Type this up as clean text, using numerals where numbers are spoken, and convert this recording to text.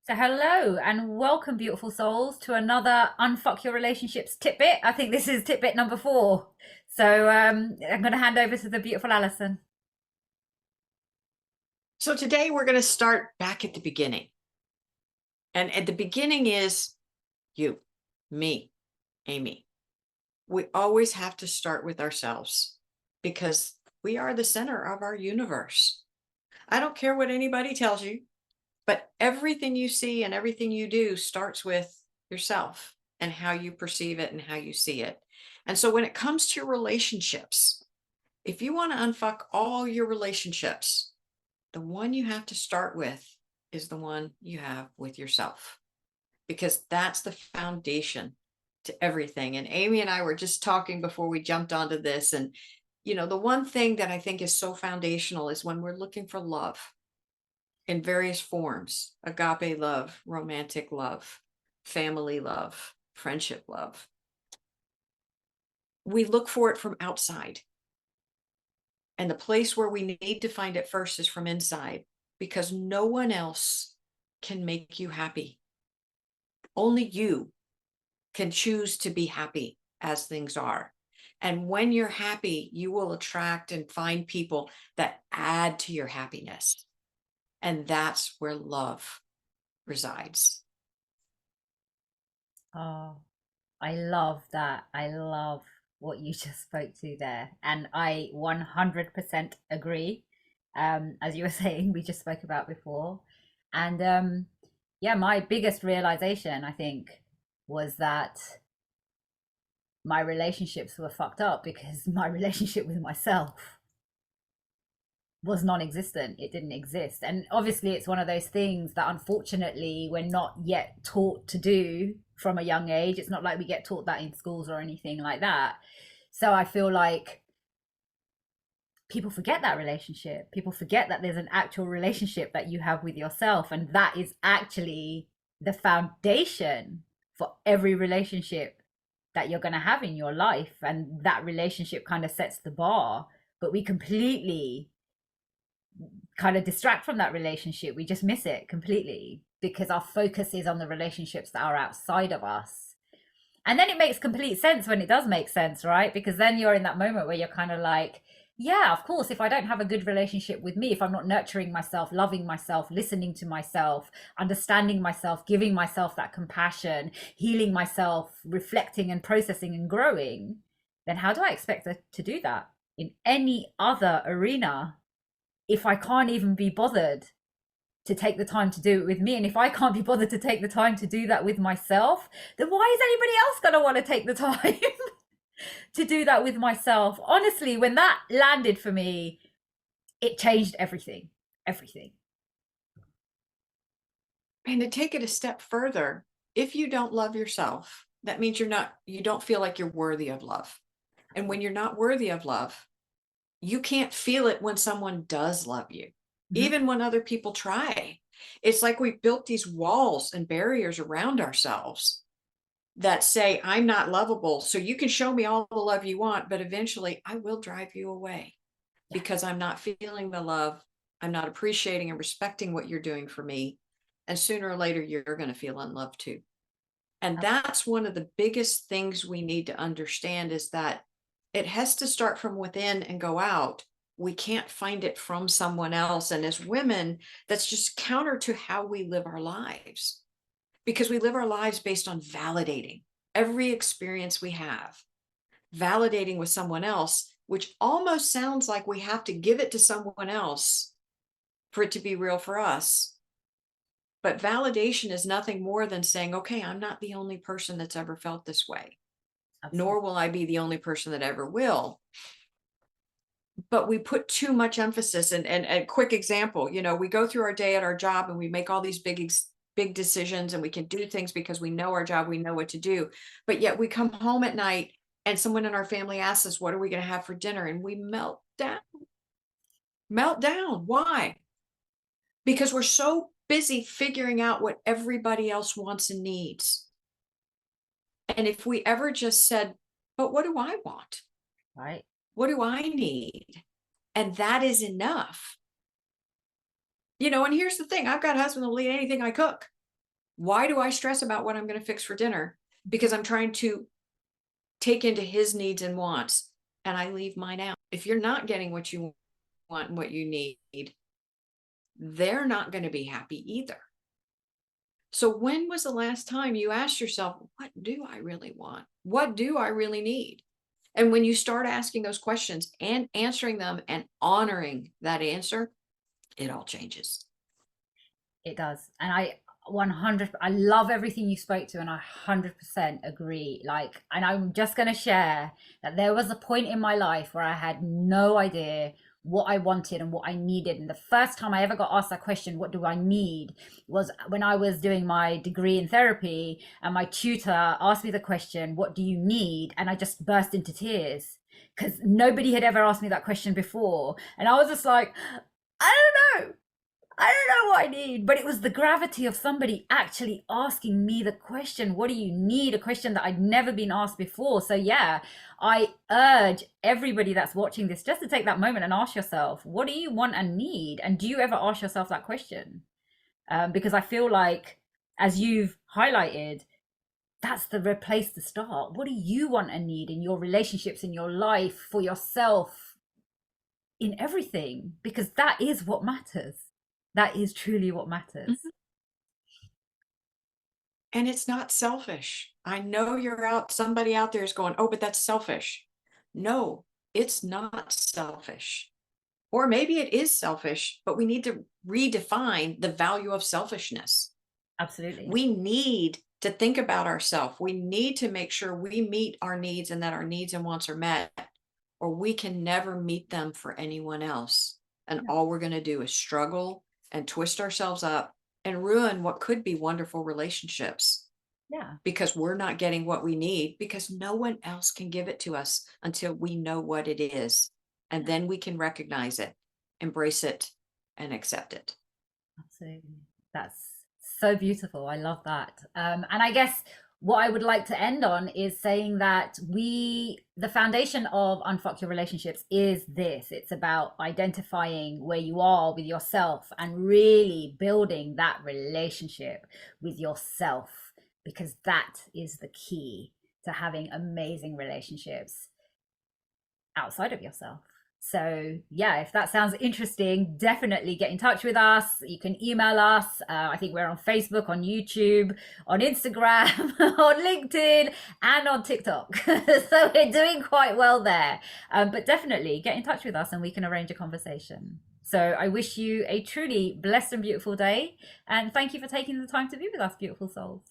So hello and welcome, beautiful souls, to another Unfuck Your Relationships tidbit. I think this is tidbit number 4. So I'm going to hand over to the beautiful Alison. So today we're going to start back at the beginning. And at the beginning is you, me, Amy. We always have to start with ourselves because we are the center of our universe. I don't care what anybody tells you, but everything you see and everything you do starts with yourself and how you perceive it and how you see it. And so when it comes to your relationships, if you want to unfuck all your relationships, the one you have to start with is the one you have with yourself, because that's the foundation to everything. And Amy and I were just talking before we jumped onto this. And, the one thing that I think is so foundational is when we're looking for love in various forms: agape love, romantic love, family love, friendship love. We look for it from outside. And the place where we need to find it first is from inside, because no one else can make you happy. Only you can choose to be happy as things are. And when you're happy, you will attract and find people that add to your happiness. And that's where love resides. Oh, I love that. I love what you just spoke to there. And I 100% agree. As you were saying, we just spoke about before. And yeah, my biggest realization, I think, was that my relationships were fucked up because my relationship with myself was non-existent. It didn't exist. And obviously it's one of those things that unfortunately we're not yet taught to do from a young age. It's not like we get taught that in schools or anything like that. So I feel like people forget that relationship. People forget that there's an actual relationship that you have with yourself, and that is actually the foundation for every relationship that you're going to have in your life. And that relationship kind of sets the bar, but we completely kind of distract from that relationship. We just miss it completely because our focus is on the relationships that are outside of us. And then it makes complete sense when it does make sense, right? Because then you're in that moment where you're kind of like, yeah, of course, if I don't have a good relationship with me, if I'm not nurturing myself, loving myself, listening to myself, understanding myself, giving myself that compassion, healing myself, reflecting and processing and growing, then how do I expect to do that in any other arena if I can't even be bothered to take the time to do it with me? And if I can't be bothered to take the time to do that with myself, then why is anybody else going to want to take the time to do that with myself? Honestly, when that landed for me, it changed everything. Everything. And to take it a step further, if you don't love yourself, that means you don't feel like you're worthy of love. And when you're not worthy of love, you can't feel it when someone does love you, Mm-hmm. even when other people try. It's like we built these walls and barriers around ourselves that say, I'm not lovable, so you can show me all the love you want, but eventually I will drive you away Yeah. because I'm not feeling the love. I'm not appreciating and respecting what you're doing for me. And sooner or later, you're going to feel unloved too. And that's one of the biggest things we need to understand, is that it has to start from within and go out. We can't find it from someone else. And as women, that's just counter to how we live our lives, because we live our lives based on validating every experience we have, validating with someone else, which almost sounds like we have to give it to someone else for it to be real for us. But validation is nothing more than saying, okay, I'm not the only person that's ever felt this way, nor Absolutely. will I be the only person that ever will. But we put too much emphasis. And a quick example, we go through our day at our job and we make all these big decisions, and we can do things because we know our job, we know what to do. But yet we come home at night and someone in our family asks us, what are we going to have for dinner? And we melt down. Why? Because we're so busy figuring out what everybody else wants and needs. And if we ever just said, but what do I want? Right. What do I need? And that is enough. And here's the thing: I've got a husband that'll eat anything I cook. Why do I stress about what I'm going to fix for dinner? Because I'm trying to take into his needs and wants, and I leave mine out. If you're not getting what you want and what you need, they're not going to be happy either. So when was the last time you asked yourself, what do I really want? What do I really need? And when you start asking those questions and answering them and honoring that answer, it all changes. It does. And I love everything you spoke to, and I 100% agree. Like, and I'm just going to share that there was a point in my life where I had no idea what I wanted and what I needed. And the first time I ever got asked that question, what do I need, was when I was doing my degree in therapy, and my tutor asked me the question, what do you need? And I just burst into tears because nobody had ever asked me that question before. And I was just like, I don't know. I don't know what I need, but it was the gravity of somebody actually asking me the question, what do you need? A question that I'd never been asked before. So, yeah, I urge everybody that's watching this just to take that moment and ask yourself, what do you want and need? And do you ever ask yourself that question? Because I feel like, as you've highlighted, that's the place to start. What do you want and need in your relationships, in your life, for yourself, in everything? Because that is what matters. That is truly what matters. Mhm. And it's not selfish. I know somebody out there is going, oh, but that's selfish. No, it's not selfish. Or maybe it is selfish, but we need to redefine the value of selfishness. Absolutely. We need to think about ourselves. We need to make sure we meet our needs and that our needs and wants are met, or we can never meet them for anyone else. And Yeah. all we're going to do is struggle and twist ourselves up and ruin what could be wonderful relationships Yeah. because we're not getting what we need, because no one else can give it to us until we know what it is. And then we can recognize it, embrace it, and accept it. Absolutely. That's so beautiful. I love that. And I guess what I would like to end on is saying that the foundation of Unfuck Your Relationships is this. It's about identifying where you are with yourself and really building that relationship with yourself, because that is the key to having amazing relationships outside of yourself. So, yeah, if that sounds interesting, definitely get in touch with us. You can email us. I think we're on Facebook, on YouTube, on Instagram, on LinkedIn, and on TikTok. So we're doing quite well there. But definitely get in touch with us and we can arrange a conversation. So I wish you a truly blessed and beautiful day. And thank you for taking the time to be with us, beautiful souls.